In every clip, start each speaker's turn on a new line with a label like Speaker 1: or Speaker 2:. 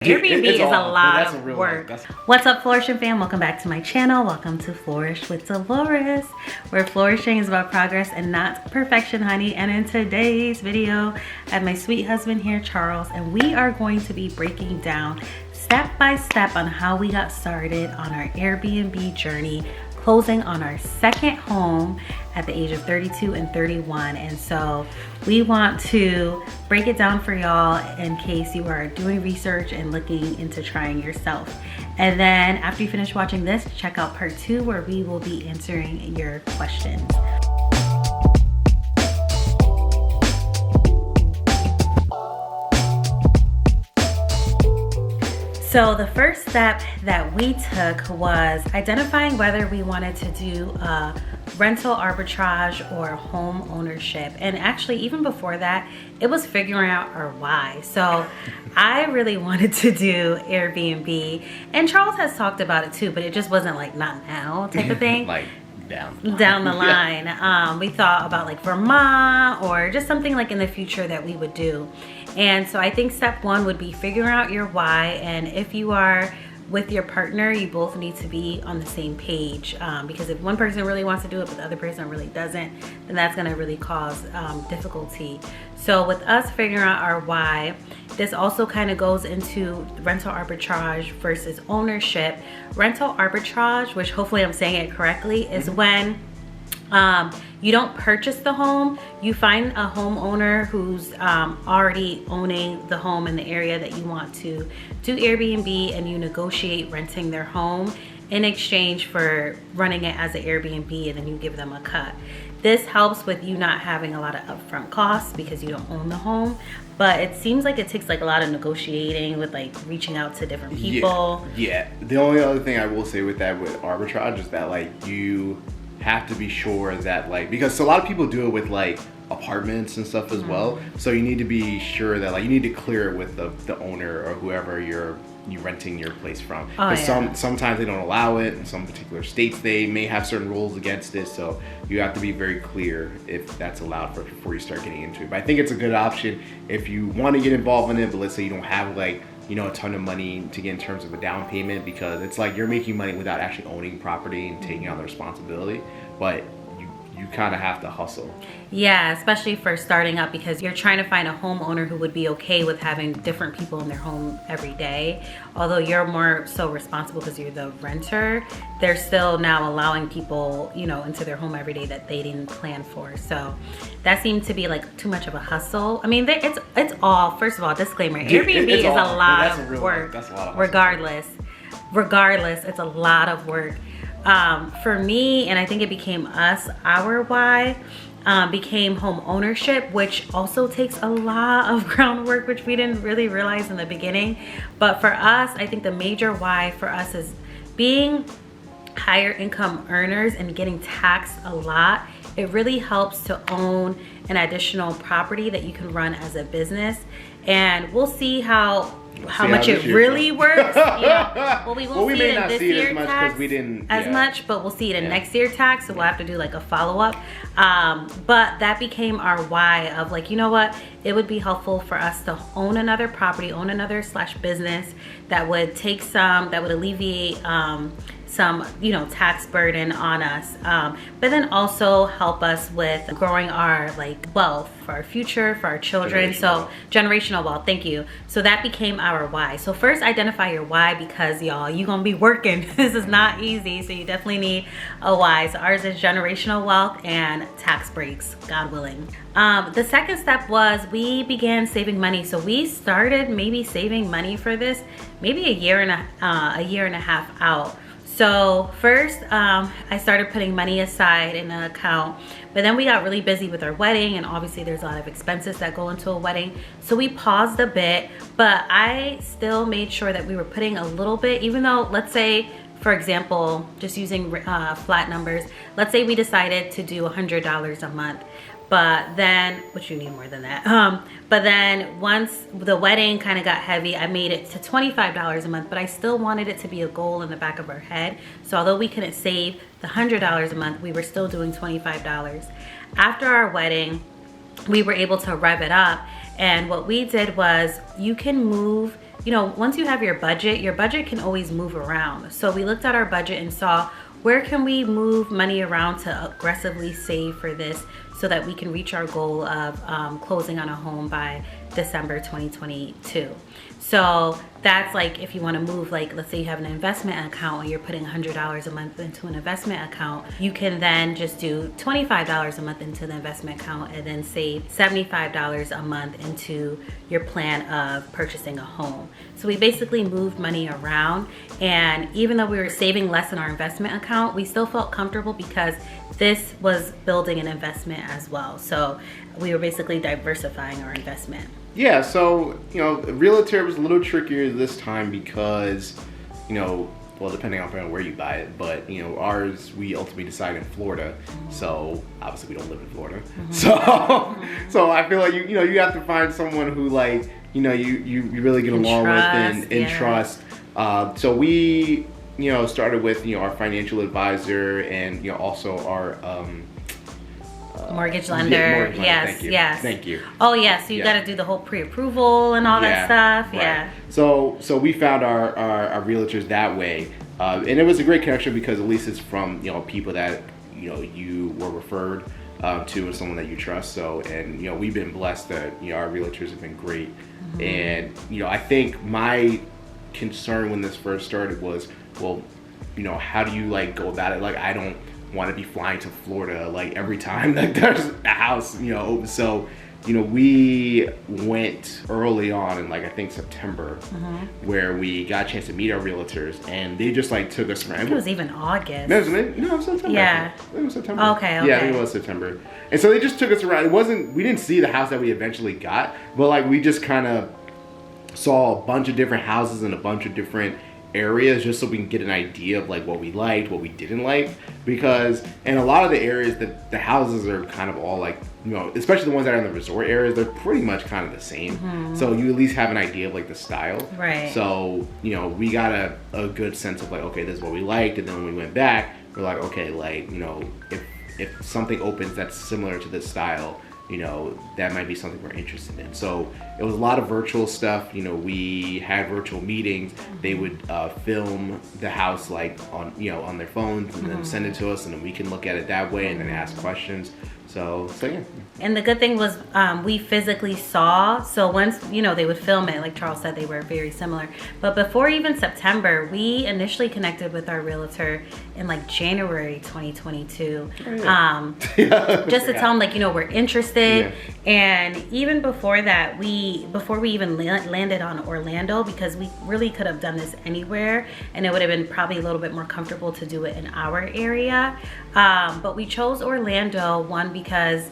Speaker 1: Airbnb is a lot of
Speaker 2: real
Speaker 1: work.
Speaker 2: life.
Speaker 1: What's up, Flourishing fam? Welcome back to my channel. Welcome to Flourish with Delores, where flourishing is about progress and not perfection, honey. And in today's video, I have my sweet husband here, Charles, and we are going to be breaking down step by step on how we got started on our Airbnb journey, closing on our second home at the age of 32 and 31. And so we want to break it down for y'all in case you are doing research and looking into trying yourself. And then after you finish watching this, check out part 2 where we will be answering your questions. So the first step that we took was identifying whether we wanted to do a rental arbitrage or home ownership. And actually, even before that, it was figuring out our why. So I really wanted to do Airbnb, and Charles has talked about it too, but it just wasn't like not now type of thing.
Speaker 2: Like down
Speaker 1: the line. We thought about like Vermont or just something like in the future that we would do. And so I think step 1 would be figuring out your why. And if you are with your partner, you both need to be on the same page, because if one person really wants to do it but the other person really doesn't, then that's going to really cause difficulty. So with us figuring out our why, this also kind of goes into rental arbitrage versus ownership. Rental arbitrage, which hopefully I'm saying it correctly, is when you don't purchase the home, you find a homeowner who's already owning the home in the area that you want to do Airbnb, and you negotiate renting their home in exchange for running it as an Airbnb, and then you give them a cut. This helps with you not having a lot of upfront costs because you don't own the home, but it seems like it takes like a lot of negotiating with like reaching out to different people.
Speaker 2: Yeah. The only other thing I will say with that with arbitrage is that like you have to be sure that like, because a lot of people do it with like apartments and stuff as well, so you need to be sure that like you need to clear it with the owner or whoever you're renting your place from. Because sometimes they don't allow it. In some particular states they may have certain rules against it, so you have to be very clear if that's allowed before you start getting into it. But I think it's a good option if you want to get involved in it, but let's say you don't have like, you know, a ton of money to get in terms of a down payment, because it's like you're making money without actually owning property and taking on the responsibility, but you kind of have to hustle.
Speaker 1: Yeah, especially for starting up, because you're trying to find a homeowner who would be okay with having different people in their home every day. Although you're more so responsible because you're the renter, they're still now allowing people, you know, into their home every day that they didn't plan for. So that seemed to be like too much of a hustle. I mean, it's all, first of all, disclaimer, Airbnb is a lot of work.
Speaker 2: That's a lot of
Speaker 1: regardless, it's a lot of work. For me, and I think it became us, our why became home ownership, which also takes a lot of groundwork, which we didn't really realize in the beginning. But for us, I think the major why for us is being higher income earners and getting taxed a lot. It really helps to own an additional property that you can run as a business. And we'll see how much it really works. You know, well, we won't see it in this year tax as much, but we'll see it in next year tax. So we'll have to do like a follow-up. But that became our why of like, you know what? It would be helpful for us to own another property, own another / business that would take that would alleviate some, you know, tax burden on us, but then also help us with growing our like wealth for our future, for our children. Generational wealth, thank you. So that became our why. So first identify your why, because y'all, you're gonna be working. This is not easy, so you definitely need a why. So ours is generational wealth and tax breaks, God willing. The second step was we began saving money. So we started maybe saving money for this maybe a year and a half out. So first, I started putting money aside in an account, but then we got really busy with our wedding, and obviously there's a lot of expenses that go into a wedding. So we paused a bit, but I still made sure that we were putting a little bit, even though, let's say, for example, just using flat numbers, let's say we decided to do $100 a month. But then, which you need more than that. But then once the wedding kind of got heavy, I made it to $25 a month, but I still wanted it to be a goal in the back of our head. So although we couldn't save the $100 a month, we were still doing $25. After our wedding, we were able to rev it up. And what we did was, you can move you know, once you have your budget can always move around. So we looked at our budget and saw, where can we move money around to aggressively save for this so that we can reach our goal of closing on a home by December 2022. So that's like, if you want to move, like, let's say you have an investment account and you're putting $100 a month into an investment account, you can then just do $25 a month into the investment account and then save $75 a month into your plan of purchasing a home. So we basically moved money around, and even though we were saving less in our investment account, we still felt comfortable because this was building an investment as well. So we were basically diversifying our investment.
Speaker 2: Yeah, so, you know, Realtor was a little trickier this time because, you know, well, depending on where you buy it, but, you know, ours, we ultimately decided in Florida. So obviously we don't live in Florida. So I feel like, you know, you have to find someone who, like, you know, you really get along with and trust. So we, you know, started with, you know, our financial advisor and, you know, also our
Speaker 1: mortgage lender.
Speaker 2: Mortgage lender.
Speaker 1: Yes,
Speaker 2: Thank you.
Speaker 1: yes.
Speaker 2: Thank you.
Speaker 1: Oh yeah, so you got to do the whole pre-approval and all that stuff.
Speaker 2: Right.
Speaker 1: Yeah.
Speaker 2: So we found our realtors that way, and it was a great connection because at least it's from, you know, people that, you know, you were referred to, and someone that you trust. So, and, you know, we've been blessed that, you know, our realtors have been great. And, you know, I think my concern when this first started was, well, you know, how do you, like, go about it? Like, I don't want to be flying to Florida, like, every time that there's a house, you know, open. So, you know, we went early on in, like, I think September, where we got a chance to meet our realtors, and they just, like, took us around.
Speaker 1: I think it was even August.
Speaker 2: No, it was September.
Speaker 1: Yeah.
Speaker 2: It was September.
Speaker 1: Okay.
Speaker 2: Yeah, I think it was September. And so they just took us around. We didn't see the house that we eventually got, but, like, we just kind of saw a bunch of different houses in a bunch of different areas just so we can get an idea of, like, what we liked, what we didn't like, because in a lot of the areas that the houses are kind of all, like, you know, especially the ones that are in the resort areas, they're pretty much kind of the same. So you at least have an idea of, like, the style.
Speaker 1: Right.
Speaker 2: So, you know, we got a good sense of, like, okay, this is what we liked, and then when we went back, we're like, okay, like, you know, if something opens that's similar to this style, you know, that might be something we're interested in. So it was a lot of virtual stuff. You know, we had virtual meetings. They would film the house, like, on, you know, on their phones, and then send it to us, and then we can look at it that way and then ask questions. So yeah.
Speaker 1: And the good thing was we physically saw, so once, you know, they would film it, like Charles said, they were very similar. But before even September, we initially connected with our realtor in, like, January 2022. Just to tell them, like, you know, we're interested. And even before that, before we even landed on Orlando, because we really could have done this anywhere, and it would have been probably a little bit more comfortable to do it in our area. But we chose Orlando, one, because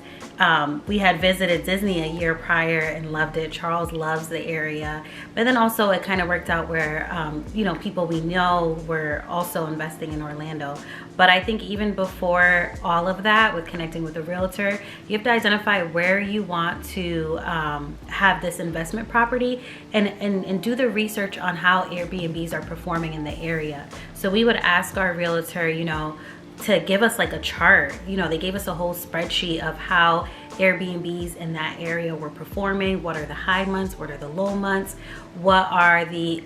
Speaker 1: we had visited Disney a year prior and loved it. Charles loves the area. But then also it kind of worked out where, you know, people we know were also investing in Orlando. But I think even before all of that, with connecting with a realtor, you have to identify where you want to have this investment property, and do the research on how Airbnbs are performing in the area. So we would ask our realtor, you know, to give us, like, a chart. You know, they gave us a whole spreadsheet of how Airbnbs in that area were performing. What are the high months? What are the low months? What are the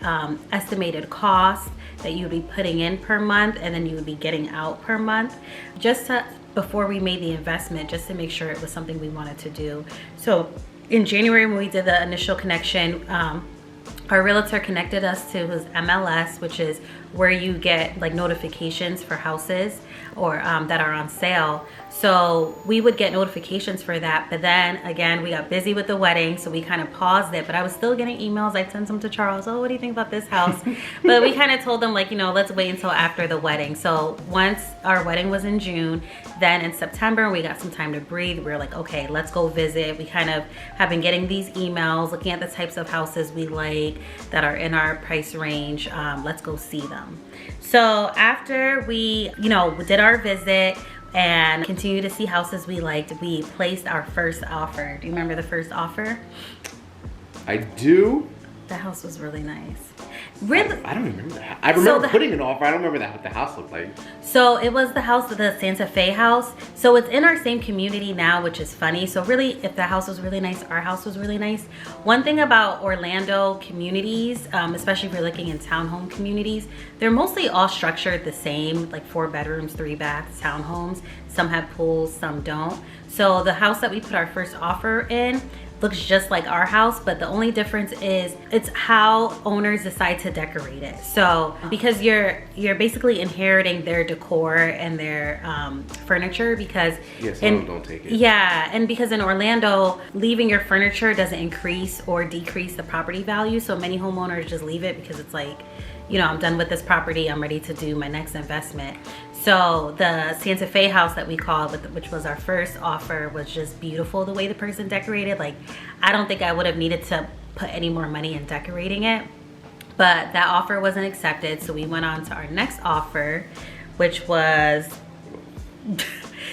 Speaker 1: estimated costs that you would be putting in per month and then you would be getting out per month, just to, before we made the investment, just to make sure it was something we wanted to do. So in January, when we did the initial connection, our realtor connected us to his MLS, which is where you get, like, notifications for houses or that are on sale. So we would get notifications for that, but then again, we got busy with the wedding, so we kind of paused it. But I was still getting emails. I sent them to Charles. Oh, what do you think about this house? But we kind of told them, like, you know, let's wait until after the wedding. So once our wedding was in June, then in September we got some time to breathe. We were like, okay, let's go visit. We kind of have been getting these emails, looking at the types of houses we like that are in our price range. Let's go see them. So after we, you know, did our visit and continue to see houses we liked, we placed our first offer. Do you remember the first offer?
Speaker 2: I do.
Speaker 1: The house was really nice. Really?
Speaker 2: I don't remember that. I remember putting an offer. I don't remember what the house looked like.
Speaker 1: So it was the house, the Santa Fe house. So it's in our same community now, which is funny. So really, if the house was really nice, our house was really nice. One thing about Orlando communities, especially if you're looking in townhome communities, they're mostly all structured the same, like 4 bedrooms, 3 baths, townhomes. Some have pools, some don't. So the house that we put our first offer in looks just like our house, but the only difference is it's how owners decide to decorate it. So because you're basically inheriting their decor and their furniture, because
Speaker 2: some of them don't take it.
Speaker 1: Yeah, and because in Orlando, leaving your furniture doesn't increase or decrease the property value. So many homeowners just leave it because it's like, you know, I'm done with this property, I'm ready to do my next investment. So the Santa Fe house that we called, which was our first offer, was just beautiful the way the person decorated. Like, I don't think I would have needed to put any more money in decorating it, but that offer wasn't accepted. So we went on to our next offer, which was,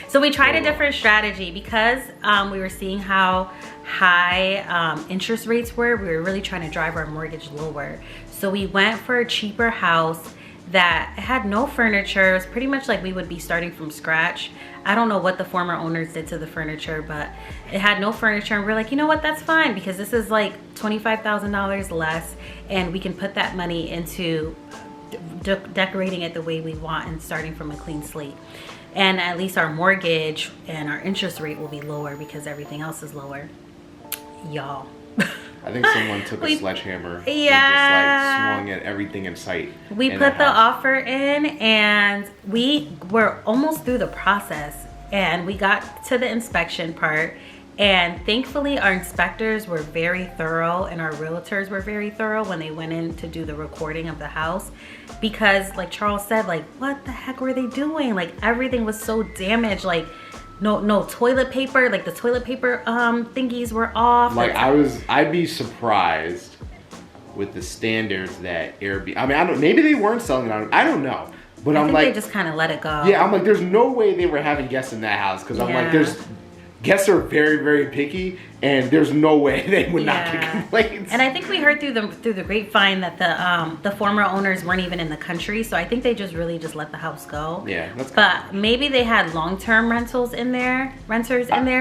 Speaker 1: so we tried a different strategy because we were seeing how high interest rates were. We were really trying to drive our mortgage lower. So we went for a cheaper house that had no furniture. It was pretty much like we would be starting from scratch. I don't know what the former owners did to the furniture, but it had no furniture. And we're like, you know what, that's fine, because this is like $25,000 less, and we can put that money into decorating it the way we want and starting from a clean slate. And at least our mortgage and our interest rate will be lower because everything else is lower. Y'all.
Speaker 2: I think someone took a sledgehammer and just like swung at everything in sight.
Speaker 1: We put the offer in, and we were almost through the process, and we got to the inspection part, and thankfully our inspectors were very thorough and our realtors were very thorough when they went in to do the recording of the house, because like Charles said, like, what the heck were they doing? Like, everything was so damaged. Like, no toilet paper, like the toilet paper thingies were off.
Speaker 2: Like, I'd be surprised with the standards that Airbnb, I mean, maybe they weren't selling it on, I don't know. But I'm like,
Speaker 1: they just kind of let it go.
Speaker 2: Yeah, I'm like, there's no way they were having guests in that house, because I'm like, guests are very, very picky, and there's no way they would not get complaints.
Speaker 1: And I think we heard through the grapevine that the former owners weren't even in the country, so I think they just let the house go.
Speaker 2: Yeah, that's
Speaker 1: but maybe they had long-term renters in there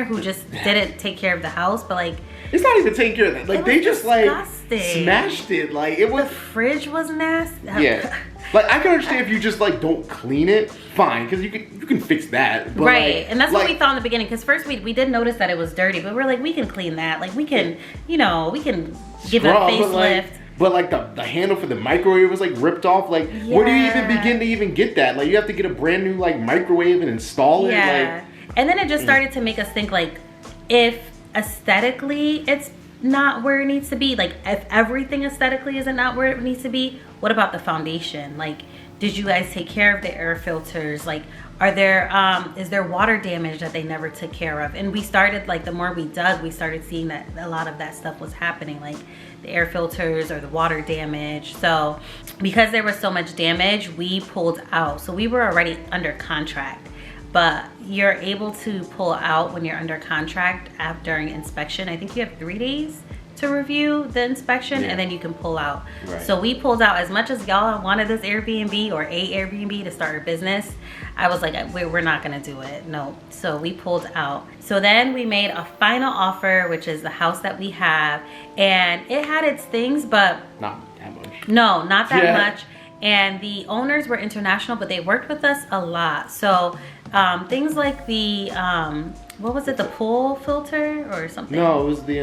Speaker 1: who just didn't take care of the house. But like,
Speaker 2: it's not even taking care of that. Like, they just
Speaker 1: disgusting.
Speaker 2: Like smashed it. Like, it was.
Speaker 1: The fridge was nasty.
Speaker 2: Yeah. Like, I can understand if you just like don't clean it, fine, because you can fix that. But
Speaker 1: right,
Speaker 2: like,
Speaker 1: and that's what we thought in the beginning. Because first we did notice that it was dirty, but we're like, we can clean that. Like, we can, we can give it a facelift.
Speaker 2: But like the handle for the microwave was like ripped off. Like, where do you even begin to even get that? Like, you have to get a brand new like microwave and install it.
Speaker 1: Yeah,
Speaker 2: like,
Speaker 1: and then it just started to make us think, like, if aesthetically it's not where it needs to be, like if everything aesthetically isn't not where it needs to be, what about the foundation? Like, did you guys take care of the air filters? Like, are there is there water damage that they never took care of? And we started, like, the more we dug, we started seeing that a lot of that stuff was happening, like the air filters or the water damage. So because there was so much damage, we pulled out. So we were already under contract, but you're able to pull out when you're under contract during inspection. I think you have 3 days to review the inspection, and then you can pull out. Right. So we pulled out. As much as y'all wanted this Airbnb or a Airbnb to start a business, I was like, we're not gonna do it, no. So we pulled out. So then we made a final offer, which is the house that we have, and it had its things, but
Speaker 2: not that much.
Speaker 1: No, not that much. And the owners were international, but they worked with us a lot. So things like the what was it, the pool filter or something?
Speaker 2: No, it was the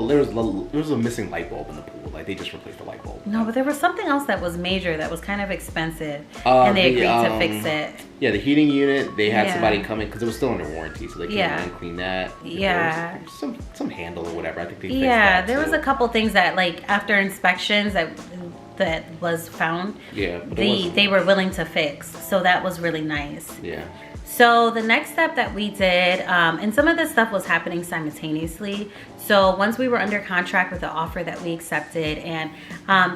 Speaker 2: there was a missing light bulb in the pool. Like, they just replaced the light bulb.
Speaker 1: No, but there was something else that was major that was kind of expensive, and they agreed to fix it.
Speaker 2: Yeah, the heating unit, they had somebody come in because it was still under warranty, so they came in and cleaned that.
Speaker 1: Yeah,
Speaker 2: some handle or whatever. I think they fixed that.
Speaker 1: Yeah, there was a couple things that, like, after inspections that was found, they were willing to fix, so that was really nice.
Speaker 2: Yeah.
Speaker 1: So the next step that we did, and some of this stuff was happening simultaneously. So once we were under contract with the offer that we accepted, and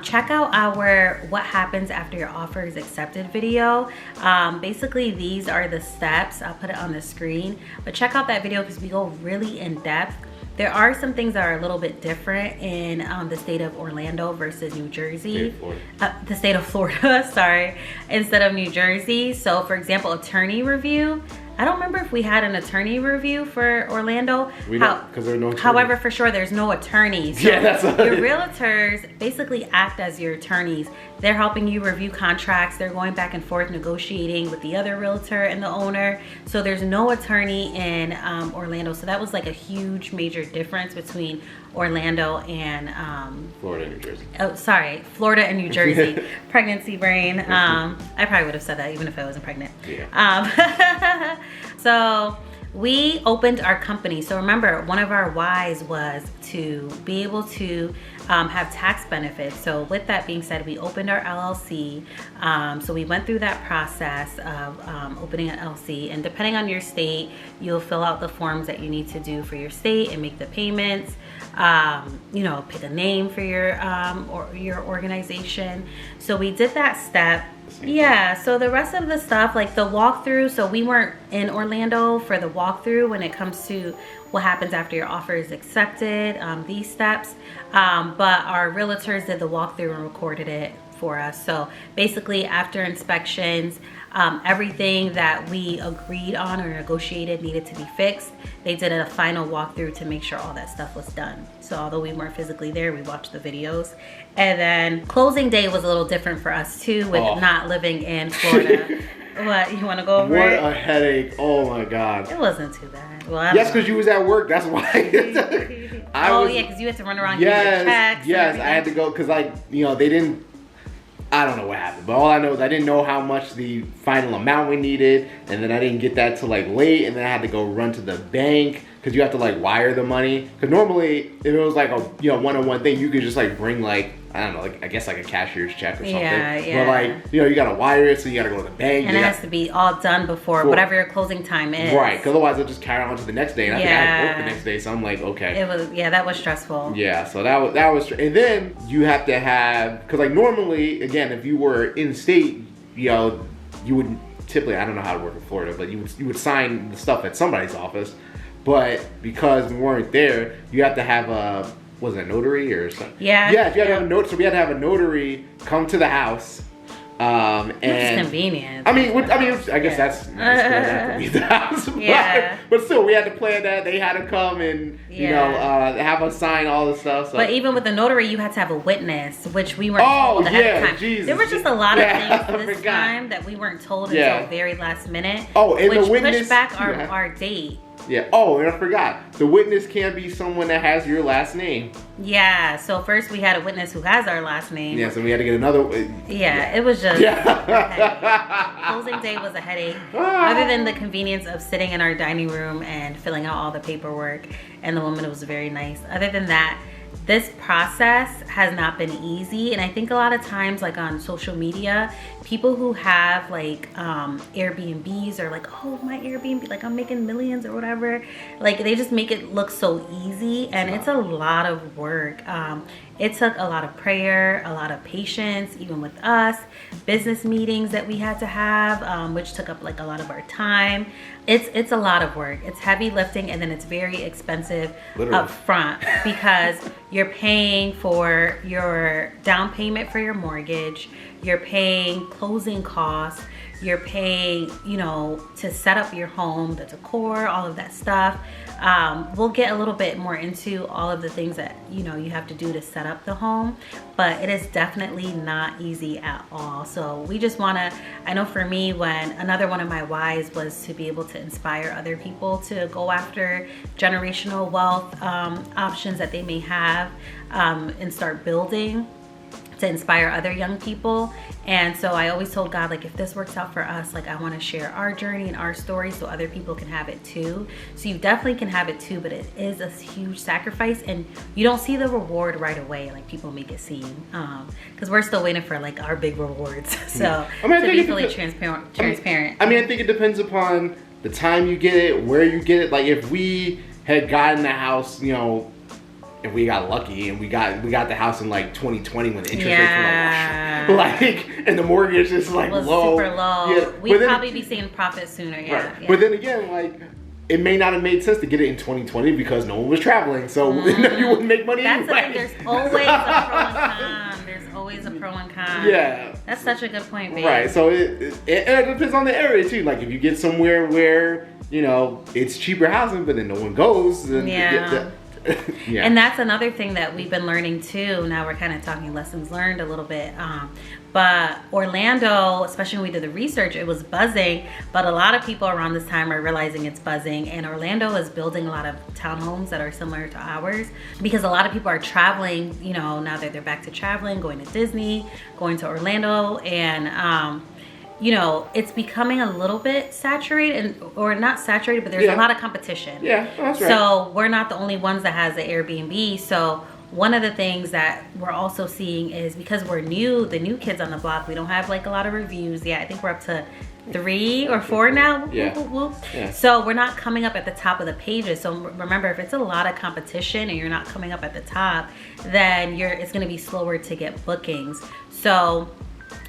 Speaker 1: check out our what happens after your offer is accepted video. Basically, these are the steps. I'll put it on the screen, but check out that video because we go really in depth. There are some things that are a little bit different in the state of Orlando versus New Jersey. The state of Florida, sorry, instead of New Jersey. So for example, attorney review. I don't remember if we had an attorney review for Orlando.
Speaker 2: We don't, because there are no attorneys.
Speaker 1: However, for sure, there's no attorneys. So
Speaker 2: yeah, that's
Speaker 1: your realtors basically act as your attorneys. They're helping you review contracts. They're going back and forth negotiating with the other realtor and the owner. So there's no attorney in Orlando. So that was like a huge major difference between Orlando and
Speaker 2: Florida and New Jersey.
Speaker 1: Oh, sorry, Florida and New Jersey. Pregnancy brain. I probably would have said that even if I wasn't pregnant.
Speaker 2: Yeah.
Speaker 1: So we opened our company. So remember, one of our whys was to be able to have tax benefits. So with that being said, we opened our LLC. So we went through that process of opening an LLC, and depending on your state, you'll fill out the forms that you need to do for your state and make the payments. You know, pick a name for your organization. So we did that step. Yeah, so the rest of the stuff, like the walkthrough, so we weren't in Orlando for the walkthrough when it comes to what happens after your offer is accepted, these steps, but our realtors did the walkthrough and recorded it for us. So basically after inspections, everything that we agreed on or negotiated needed to be fixed. They did a final walkthrough to make sure all that stuff was done. So although we weren't physically there, we watched the videos. And then closing day was a little different for us too, with not living in Florida. What, you want to go over it?
Speaker 2: What a headache. Oh my God.
Speaker 1: It wasn't too bad. Well,
Speaker 2: yes, because you was at work. That's why.
Speaker 1: Yeah, because you had to run around and get your checks.
Speaker 2: Yes, I had to go because, like, you know, they didn't. I don't know what happened, but all I know is I didn't know how much the final amount we needed, and then I didn't get that till like late, and then I had to go run to the bank because you have to like wire the money. Because normally, if it was like a one-on-one thing, you could just like bring like, I don't know, like I guess like a cashier's check or something.
Speaker 1: Yeah.
Speaker 2: But like, you gotta wire it, so you gotta go to the bank.
Speaker 1: And it has to be all done before whatever your closing time is.
Speaker 2: Right, because otherwise it'll just carry on to the next day. And I think I had work the next day, so I'm like, okay.
Speaker 1: It was, that was stressful.
Speaker 2: Yeah, so that was, and then you have to have, because like normally, again, if you were in state, you would typically, I don't know how to work in Florida, but you would sign the stuff at somebody's office. But because we weren't there, you have to have a, was it a notary or something?
Speaker 1: Yeah.
Speaker 2: Yeah, you had to have a note. So we had to have a notary come to the house. And
Speaker 1: it's convenient.
Speaker 2: I guess that's nice for the house.
Speaker 1: Yeah.
Speaker 2: But still, we had to plan that. They had to come and have us sign all the stuff. So.
Speaker 1: But even with the notary, you had to have a witness, which we weren't told ahead of time.
Speaker 2: Jesus.
Speaker 1: There were just a lot of things this time that we weren't told until very last minute.
Speaker 2: Oh, and
Speaker 1: which
Speaker 2: the witness
Speaker 1: pushed back our date.
Speaker 2: Yeah. Oh, and I forgot. The witness can't be someone that has your last name.
Speaker 1: Yeah. So first we had a witness who has our last name.
Speaker 2: Yeah. So we had to get another.
Speaker 1: It was just. Closing day was a headache. Other than the convenience of sitting in our dining room and filling out all the paperwork, and the woman was very nice. Other than that, this process has not been easy. And I think a lot of times, like on social media, people who have like Airbnbs are like, oh, my Airbnb, like I'm making millions or whatever. Like they just make it look so easy, and it's a lot of work. It took a lot of prayer, a lot of patience, even with us, business meetings that we had to have, which took up like a lot of our time. It's a lot of work. It's heavy lifting, and then it's very expensive up front because you're paying for your down payment for your mortgage, you're paying closing costs, you're paying, to set up your home, the decor, all of that stuff. We'll get a little bit more into all of the things that, you have to do to set up the home, but it is definitely not easy at all. So we just I know for me, when another one of my whys was to be able to inspire other people to go after generational wealth options that they may have and start building to inspire other young people. And so I always told God, like, if this works out for us, like I want to share our journey and our story so other people can have it too. So you definitely can have it too, but it is a huge sacrifice, and you don't see the reward right away like people make it seem, because we're still waiting for like our big rewards. So to be fully transparent.
Speaker 2: I think it depends upon the time you get it, where you get it. Like if we had gotten the house, if we got lucky and we got the house in like 2020 when the interest rates were like and the mortgage is like
Speaker 1: was
Speaker 2: low.
Speaker 1: Super low.
Speaker 2: Yeah.
Speaker 1: We'd probably be seeing profit sooner.
Speaker 2: Right. But then again, like it may not have made sense to get it in 2020 because no one was traveling, so you wouldn't make money
Speaker 1: That's the
Speaker 2: anyway.
Speaker 1: thing. There's always a pro and con. There's always a pro and con.
Speaker 2: Yeah.
Speaker 1: That's such a good point, babe.
Speaker 2: Right. So it depends on the area too. Like if you get somewhere where it's cheaper housing, but then no one goes, then
Speaker 1: yeah.
Speaker 2: Yeah.
Speaker 1: And that's another thing that we've been learning too. Now we're kind of talking lessons learned a little bit. But Orlando, especially when we did the research, it was buzzing. But a lot of people around this time are realizing it's buzzing. And Orlando is building a lot of townhomes that are similar to ours because a lot of people are traveling, now that they're back to traveling, going to Disney, going to Orlando. And, it's becoming a little bit saturated, or not saturated, but there's a lot of competition.
Speaker 2: Yeah, that's right.
Speaker 1: So we're not the only ones that has the Airbnb. So one of the things that we're also seeing is because we're the new kids on the block, we don't have like a lot of reviews yet. I think we're up to 3 or 4 now.
Speaker 2: Yeah.
Speaker 1: Whoop, whoop, whoop.
Speaker 2: Yeah.
Speaker 1: So we're not coming up at the top of the pages. So remember, if it's a lot of competition and you're not coming up at the top, then it's going to be slower to get bookings. So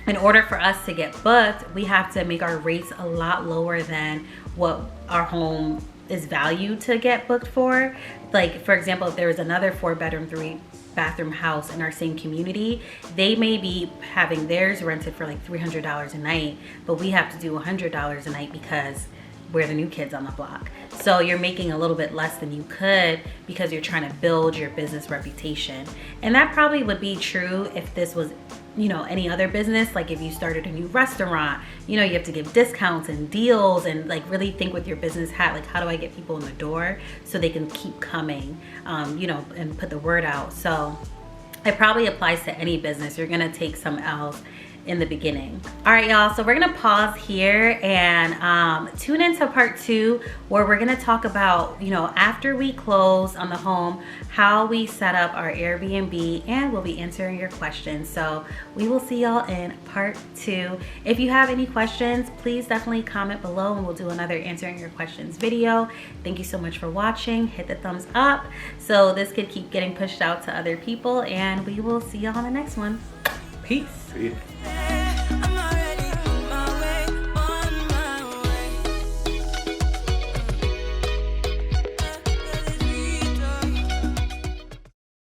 Speaker 1: in order for us to get booked, we have to make our rates a lot lower than what our home is valued to get booked for. Like, for example, if there was another 4-bedroom, 3-bathroom house in our same community, they may be having theirs rented for like $300 a night, but we have to do $100 a night because we're the new kids on the block. So you're making a little bit less than you could because you're trying to build your business reputation. And that probably would be true if this was any other business. Like if you started a new restaurant, you have to give discounts and deals and like really think with your business hat, like how do I get people in the door so they can keep coming, and put the word out. So it probably applies to any business. You're gonna take some L's in the beginning. All right, y'all, so we're gonna pause here and tune into part 2 where we're gonna talk about, after we close on the home, how we set up our Airbnb, and we'll be answering your questions. So we will see y'all in part 2. If you have any questions, please definitely comment below and we'll do another answering your questions video. Thank you so much for watching. Hit the thumbs up so this could keep getting pushed out to other people, and we will see y'all on the next one. Peace.
Speaker 2: See ya.